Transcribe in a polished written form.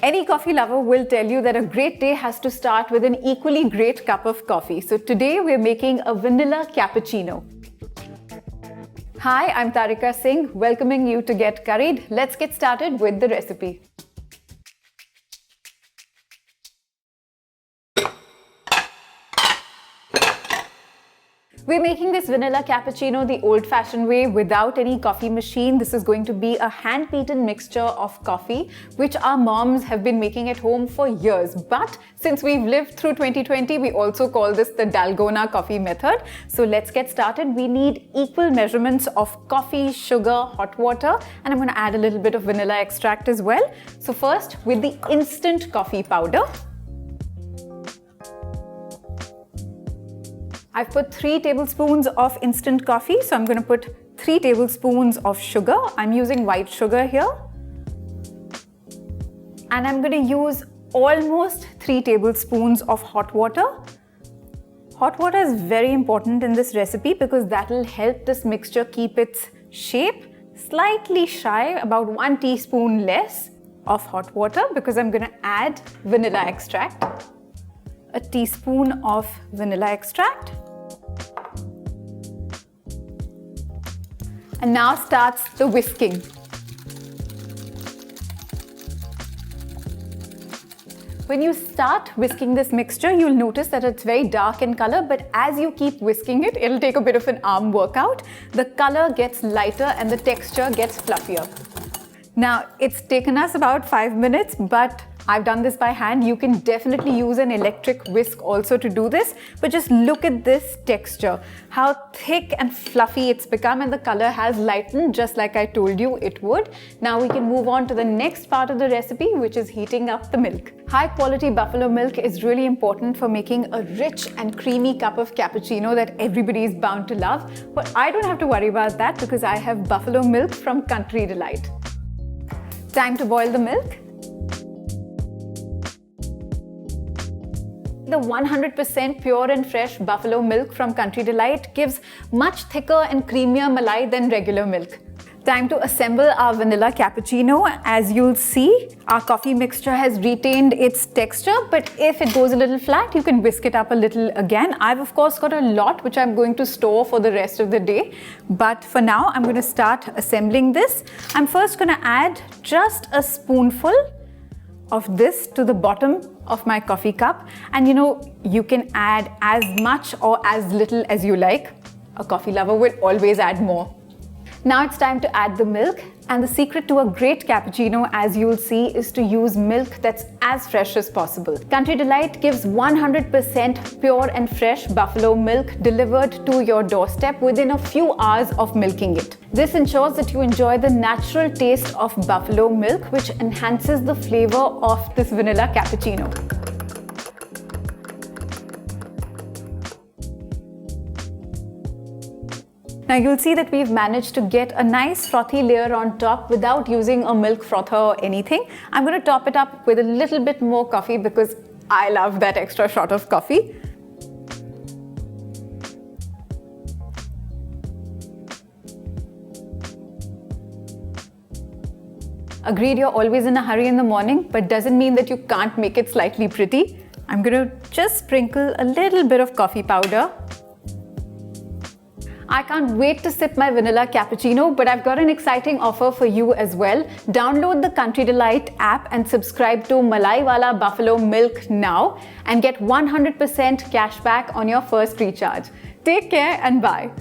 Any coffee lover will tell you that a great day has to start with an equally great cup of coffee. So today we're making a vanilla cappuccino. Hi, I'm Tarika Singh, welcoming you to Get Curried. Let's get started with the recipe. We're making this vanilla cappuccino the old-fashioned way without any coffee machine. This is going to be a hand-beaten mixture of coffee, which our moms have been making at home for years. But since we've lived through 2020, we also call this the Dalgona coffee method. So let's get started. We need equal measurements of coffee, sugar, hot water, and I'm going to add a little bit of vanilla extract as well. So first, with the instant coffee powder, I've put 3 tablespoons of instant coffee, so I'm going to put 3 tablespoons of sugar. I'm using white sugar here. And I'm going to use almost 3 tablespoons of hot water. Hot water is very important in this recipe because that will help this mixture keep its shape. Slightly shy, about 1 teaspoon less of hot water because I'm going to add vanilla extract. A teaspoon of vanilla extract. And now starts the whisking. When you start whisking this mixture, you'll notice that it's very dark in color, but as you keep whisking it, it'll take a bit of an arm workout. The color gets lighter and the texture gets fluffier. Now, it's taken us about 5 minutes, but I've done this by hand. You can definitely use an electric whisk also to do this, but just look at this texture, how thick and fluffy it's become, and the color has lightened just like I told you it would. Now we can move on to the next part of the recipe, which is heating up the milk. High quality buffalo milk is really important for making a rich and creamy cup of cappuccino that everybody is bound to love, but I don't have to worry about that because I have buffalo milk from Country Delight. Time to boil the milk. The 100% pure and fresh buffalo milk from Country Delight gives much thicker and creamier malai than regular milk. Time to assemble our vanilla cappuccino. As you'll see, our coffee mixture has retained its texture, but if it goes a little flat, you can whisk it up a little again. I've of course got a lot which I'm going to store for the rest of the day, but for now I'm going to start assembling this. I'm first going to add just a spoonful of this to the bottom of my coffee cup, and you can add as much or as little as you like. A coffee lover will always add more. Now it's time to add the milk, and the secret to a great cappuccino, as you'll see, is to use milk that's as fresh as possible. Country Delight gives 100% pure and fresh buffalo milk delivered to your doorstep within a few hours of milking it. This ensures that you enjoy the natural taste of buffalo milk, which enhances the flavor of this vanilla cappuccino. Now you'll see that we've managed to get a nice frothy layer on top without using a milk frother or anything. I'm going to top it up with a little bit more coffee because I love that extra shot of coffee. Agreed, you're always in a hurry in the morning, but doesn't mean that you can't make it slightly pretty. I'm going to just sprinkle a little bit of coffee powder. I can't wait to sip my vanilla cappuccino, but I've got an exciting offer for you as well. Download the Country Delight app and subscribe to Malai Wala Buffalo Milk now and get 100% cash back on your first recharge. Take care and bye.